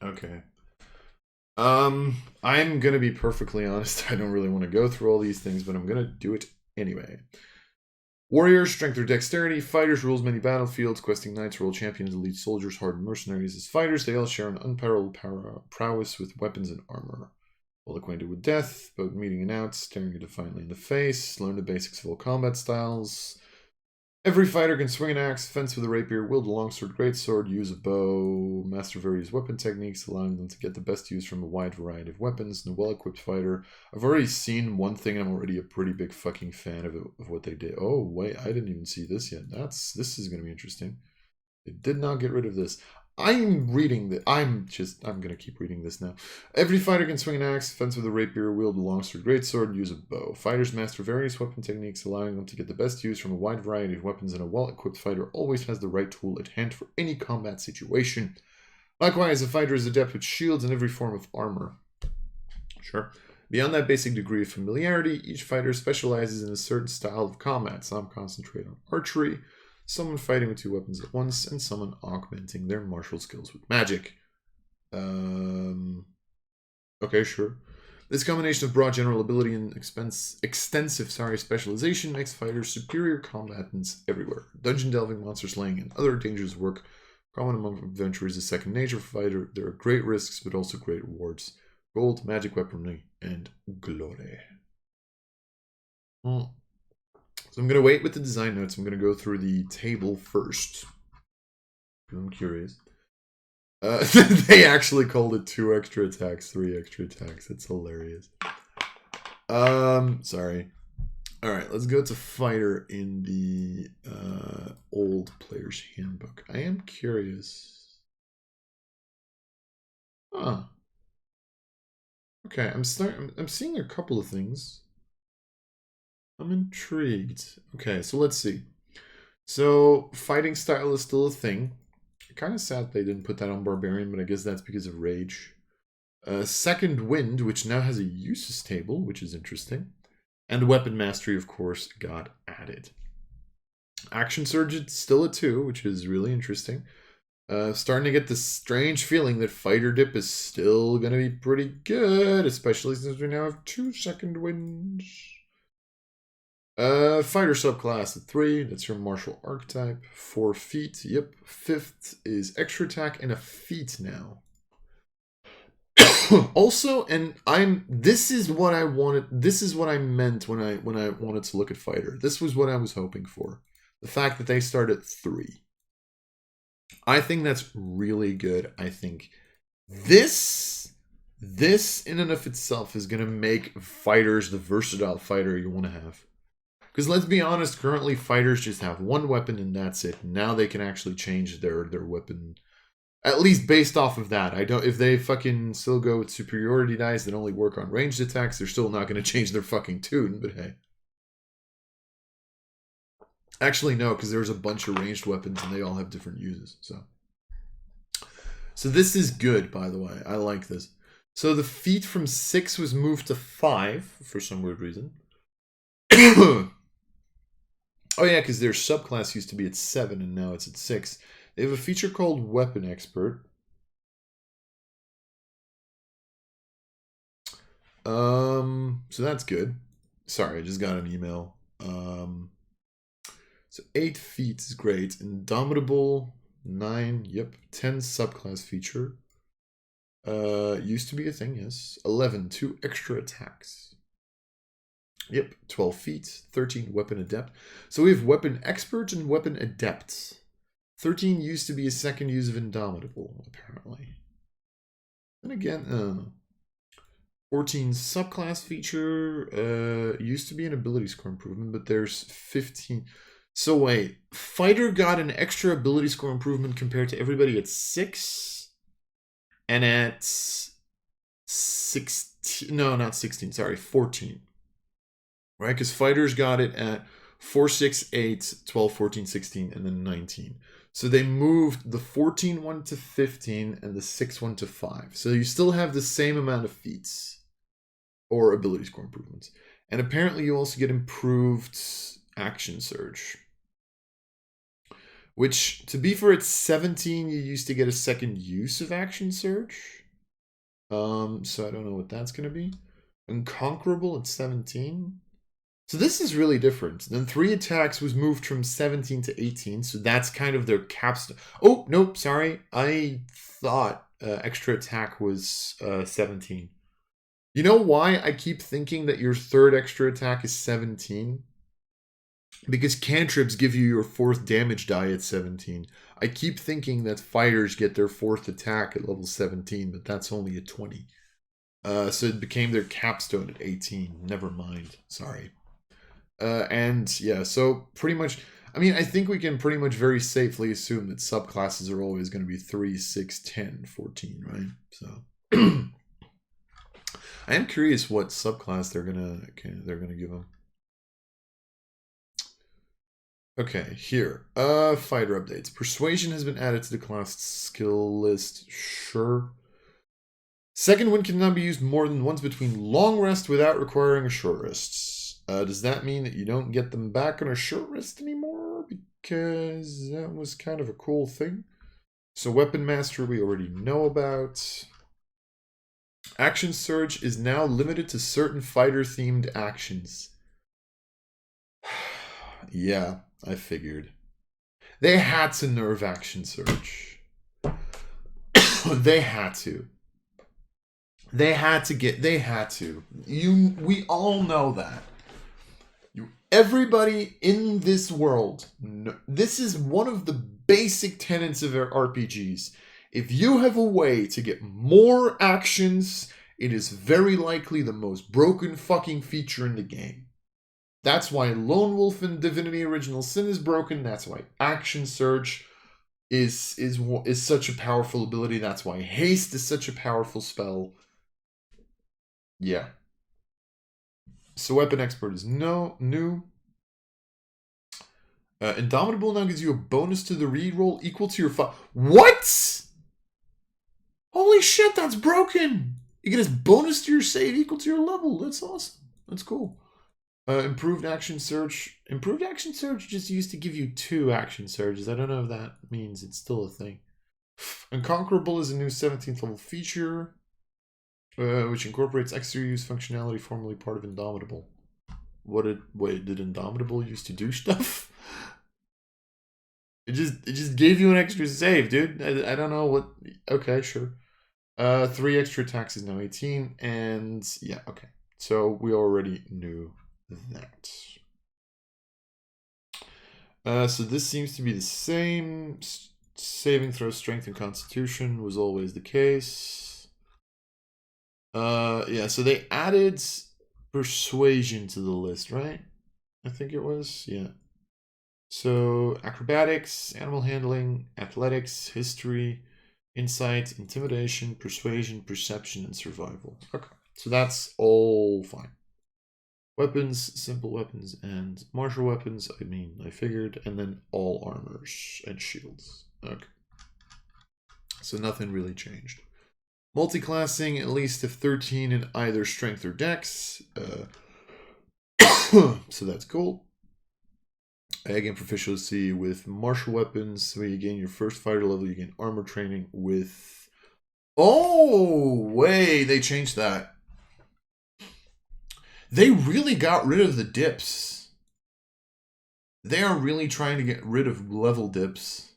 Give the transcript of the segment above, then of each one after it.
Okay. I'm gonna be perfectly honest. I don't really want to go through all these things, but I'm gonna do it anyway. Warriors, strength or dexterity. Fighters rules many battlefields. Questing knights, world champions, elite soldiers, hardened mercenaries as fighters. They all share an unparalleled prowess with weapons and armor. Well acquainted with death, both meeting and out, staring you defiantly in the face. Learn the basics of all combat styles. Every fighter can swing an axe, fence with a rapier, wield a longsword, greatsword, use a bow, master various weapon techniques, allowing them to get the best use from a wide variety of weapons. And a well-equipped fighter. I've already seen one thing, and I'm already a pretty big fucking fan of what they did. Oh wait, I didn't even see this yet. This is going to be interesting. They did not get rid of this. I'm reading that. I'm gonna keep reading this now. Every fighter can swing an axe, fence with a rapier, wield a longsword, greatsword, and use a bow. Fighters master various weapon techniques, allowing them to get the best use from a wide variety of weapons, and a well-equipped fighter always has the right tool at hand for any combat situation. Likewise, a fighter is adept with shields and every form of armor. Sure. Beyond that basic degree of familiarity, each fighter specializes in a certain style of combat. Some concentrate on archery, someone fighting with two weapons at once, and someone augmenting their martial skills with magic. Okay, sure. This combination of broad general ability and extensive specialization makes fighters superior combatants everywhere. Dungeon delving, monster slaying, and other dangerous work common among adventurers is second nature for fighter. There are great risks, but also great rewards. Gold, magic weaponry, and glory. So I'm going to wait with the design notes. I'm going to go through the table first. I'm curious. They actually called it 2 extra attacks, 3 extra attacks. It's hilarious. Sorry. All right, let's go to fighter in the old player's handbook. I am curious. Huh. Okay, I'm seeing a couple of things. I'm intrigued. Okay, so let's see. So fighting style is still a thing. Kind of sad they didn't put that on Barbarian, but I guess that's because of Rage. Second Wind, which now has a uses table, which is interesting. And Weapon Mastery, of course, got added. Action Surge is still a 2, which is really interesting. Starting to get this strange feeling that Fighter Dip is still going to be pretty good, especially since we now have 2 Second Winds. Fighter subclass at 3, that's your martial archetype. 4 feet, yep. 5th is extra attack and a feat now. Also, and this is what I wanted, this is what I meant when I wanted to look at Fighter. This was what I was hoping for. The fact that they start at 3. I think that's really good. I think this in and of itself is going to make fighters the versatile fighter you want to have. Because let's be honest, currently fighters just have one weapon and that's it. Now they can actually change their weapon, at least based off of that. If they fucking still go with superiority dice that only work on ranged attacks, they're still not going to change their fucking tune. But hey, actually no, because there's a bunch of ranged weapons and they all have different uses. So this is good, by the way. I like this. So the feat from 6 was moved to 5 for some weird reason. Oh yeah, because their subclass used to be at 7 and now it's at 6. They have a feature called Weapon Expert. So that's good. Sorry, I just got an email. So 8 feet is great. Indomitable, 9, yep. 10 subclass feature. Used to be a thing, yes. 11, 2 extra attacks. Yep, 12 feet, 13 weapon adept. So we have weapon expert and weapon adept. 13 used to be a second use of Indomitable, apparently. And again, 14 subclass feature. Used to be an ability score improvement, but there's 15. So wait, fighter got an extra ability score improvement compared to everybody at 6? And at 16, no, not 16, sorry, 14. Right, because fighters got it at 4, 6, 8, 12, 14, 16, and then 19. So they moved the 14 one to 15 and the 6 one to 5. So you still have the same amount of feats or ability score improvements. And apparently you also get improved action surge. Which, to be fair, it's 17. You used to get a second use of Action Surge. So I don't know what that's going to be. Unconquerable at 17. So this is really different. Then 3 attacks was moved from 17 to 18. So that's kind of their capstone. Oh, nope, sorry. I thought extra attack was 17. You know why I keep thinking that your third extra attack is 17? Because cantrips give you your 4th damage die at 17. I keep thinking that fighters get their 4th attack at level 17, but that's only at 20. So it became their capstone at 18. Never mind. Sorry. And yeah, so pretty much, I mean, I think we can pretty much very safely assume that subclasses are always going to be 3, 6, 10, 14, right? So I am curious what subclass they're gonna give them. Okay, here. Fighter updates. Persuasion has been added to the class skill list. Sure. Second wind cannot be used more than once between long rest without requiring a short rest. Does that mean that you don't get them back on a short rest anymore? Because that was kind of a cool thing. So Weapon Master we already know about. Action Surge is now limited to certain fighter-themed actions. Yeah, I figured. They had to nerf Action Surge. They had to. They had to. We all know that. Everybody in this world, this is one of the basic tenets of RPGs. If you have a way to get more actions, it is very likely the most broken fucking feature in the game. That's why Lone Wolf in Divinity Original Sin is broken. That's why Action Surge is such a powerful ability. That's why Haste is such a powerful spell. Yeah. So Weapon Expert is new. Indomitable now gives you a bonus to the reroll equal to your What? Holy shit, that's broken! You get a bonus to your save equal to your level. That's awesome. That's cool. Improved Action Surge. Improved Action Surge just used to give you 2 Action Surges. I don't know if that means it's still a thing. Unconquerable is a new 17th level feature, which incorporates extra use functionality formerly part of Indomitable. Wait, did Indomitable used to do stuff? It just gave you an extra save, dude. I don't know what. Okay, sure. 3 extra attacks is now 18, and yeah, okay. So we already knew that. So this seems to be the same. Saving throw, strength, and constitution was always the case. Yeah, so they added persuasion to the list, right? I think it was, yeah. So acrobatics, animal handling, athletics, history, insight, intimidation, persuasion, perception, and survival. Okay, so that's all fine. Weapons, simple weapons, and martial weapons, I mean, I figured, and then all armors and shields. Okay. So nothing really changed. Multiclassing, at least of 13 in either strength or dex. So that's cool. I gain proficiency with martial weapons. When you gain your first fighter level, you gain armor training with... Oh, wait, they changed that. They really got rid of the dips. They are really trying to get rid of level dips.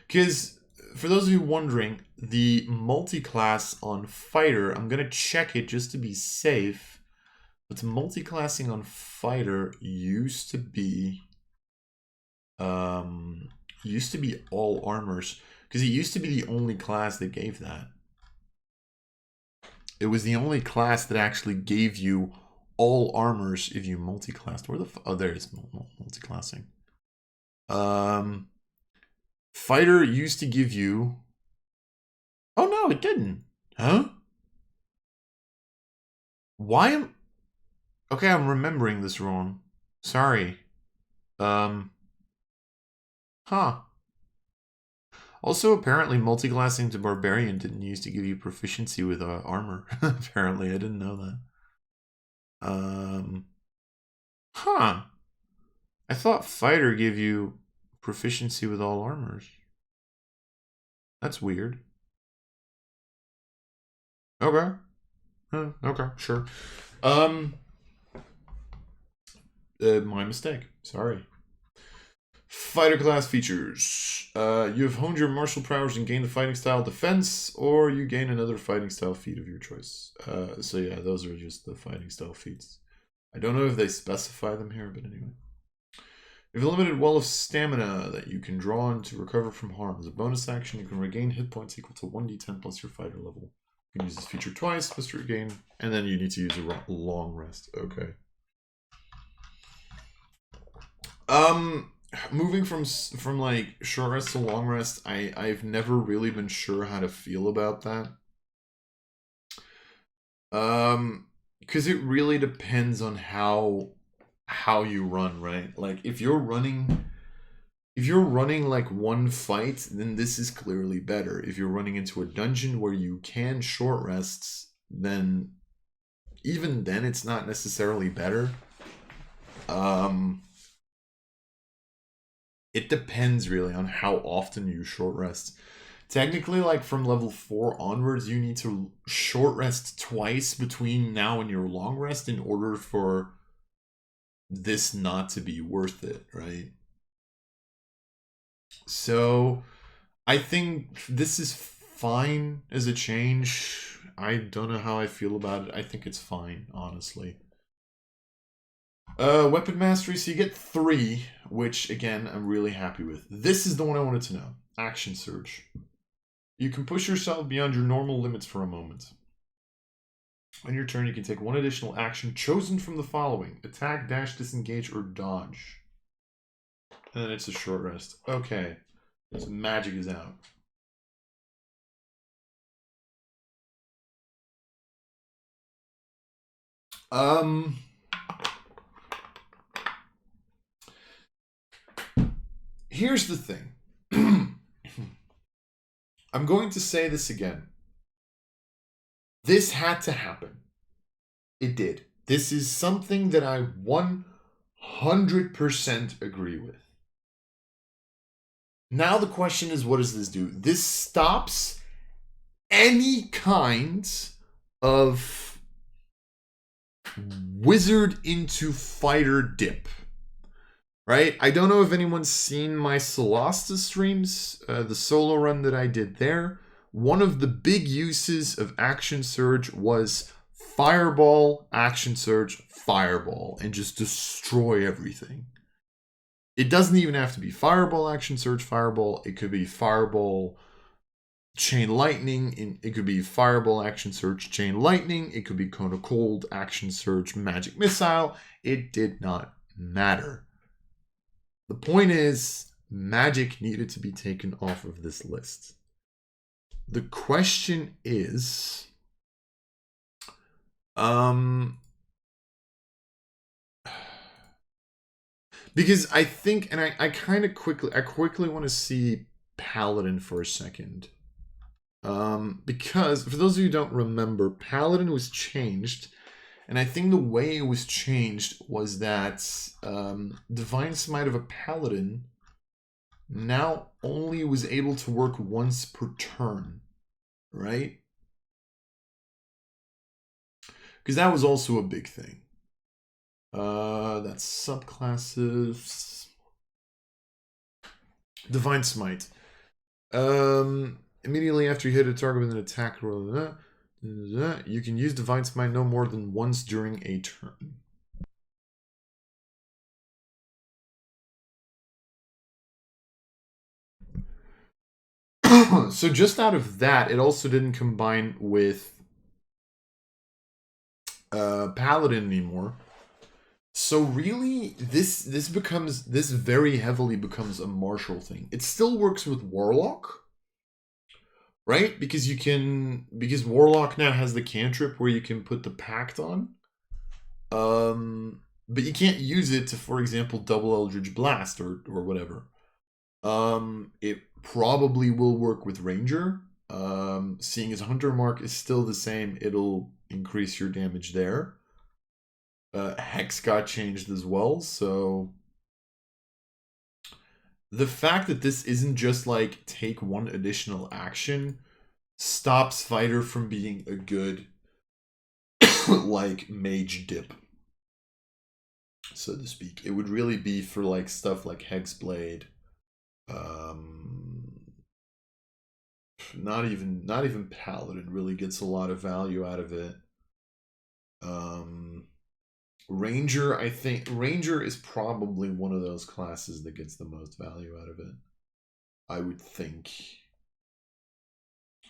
Because, for those of you wondering, the multi-class on fighter, I'm going to check it just to be safe. But multi-classing on fighter used to be all armors. Because it used to be the only class that gave that. It was the only class that actually gave you all armors if you multi-classed. Where the oh, there it is, multi-classing. Fighter used to give you... Oh no, it didn't. Huh? Why am... Okay, I'm remembering this wrong. Sorry. Huh. Also, apparently, multi-classing to Barbarian didn't used to give you proficiency with armor. Apparently, I didn't know that. Huh. I thought Fighter gave you... proficiency with all armors. That's weird. Okay. Okay, sure. My mistake. Sorry. Fighter class features. You have honed your martial prowess and gained the fighting style defense, or you gain another fighting style feat of your choice. So yeah, those are just the fighting style feats. I don't know if they specify them here, but anyway. You have a limited well of stamina that you can draw on to recover from harm. As a bonus action, you can regain hit points equal to 1d10 plus your fighter level. You can use this feature twice, plus to regain, and then you need to use a long rest. Okay. Moving from like short rest to long rest, I've never really been sure how to feel about that. Because it really depends on how you run, right? Like if you're running like one fight, then this is clearly better. If you're running into a dungeon where you can short rests, then even then it's not necessarily better. It depends really on how often you short rest. Technically, like from level 4 onwards, you need to short rest twice between now and your long rest in order for this not to be worth it, right? So I think this is fine as a change. I don't know how I feel about it. I think it's fine, honestly. Weapon mastery, so you get 3, which again I'm really happy with. This is the one I wanted to know. Action surge. You can push yourself beyond your normal limits for a moment. On your turn, you can take one additional action chosen from the following: attack, dash, disengage, or dodge. And then it's a short rest. Okay. So magic is out. Here's the thing. I'm going to say this again. This had to happen. It did. This is something that I 100% agree with. Now the question is, what does this do? This stops any kind of wizard into fighter dip. Right? I don't know if anyone's seen my Solasta streams, the solo run that I did there. One of the big uses of Action Surge was Fireball, Action Surge, Fireball, and just destroy everything. It doesn't even have to be Fireball, Action Surge, Fireball. It could be Fireball, Chain Lightning. It could be Fireball, Action Surge, Chain Lightning. It could be Cone of Cold, Action Surge, Magic Missile. It did not matter. The point is, magic needed to be taken off of this list. The question is, because I think, and I quickly want to see Paladin for a second. Because, for those of you who don't remember, Paladin was changed. And I think the way it was changed was that Divine Smite of a Paladin now only was able to work once per turn, right? Because that was also a big thing. That's subclasses. Divine Smite. Immediately after you hit a target with an attack roll, you can use Divine Smite no more than once during a turn. So just out of that, it also didn't combine with Paladin anymore. So really, this very heavily becomes a martial thing. It still works with Warlock, right? Because Warlock now has the cantrip where you can put the Pact on. But you can't use it to, for example, double Eldritch Blast or whatever. It probably will work with Ranger. Seeing as Hunter Mark is still the same, it'll increase your damage there. Hex got changed as well, so The fact that this isn't just like take one additional action stops fighter from being a good like mage dip, so to speak. It would really be for like stuff like Hexblade. Not even Paladin really gets a lot of value out of it. Ranger, I think Ranger is probably one of those classes that gets the most value out of it. I would think.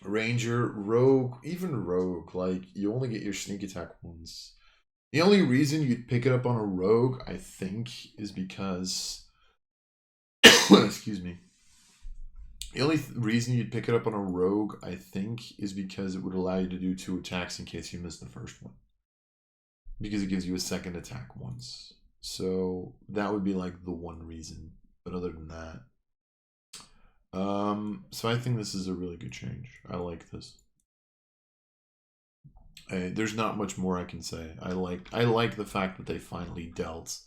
Ranger, Rogue, even Rogue, like you only get your sneak attack once. The only reason you'd pick it up on a Rogue, I think, is because excuse me. The only reason you'd pick it up on a Rogue, I think, is because it would allow you to do 2 attacks in case you miss the first one. Because it gives you a second attack once. So that would be like the one reason. But other than that. So I think this is a really good change. I like this. There's not much more I can say. I like the fact that they finally dealt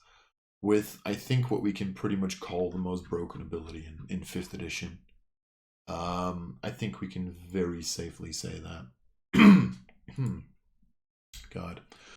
with, I think, what we can pretty much call the most broken ability in 5th edition. I think we can very safely say that. God.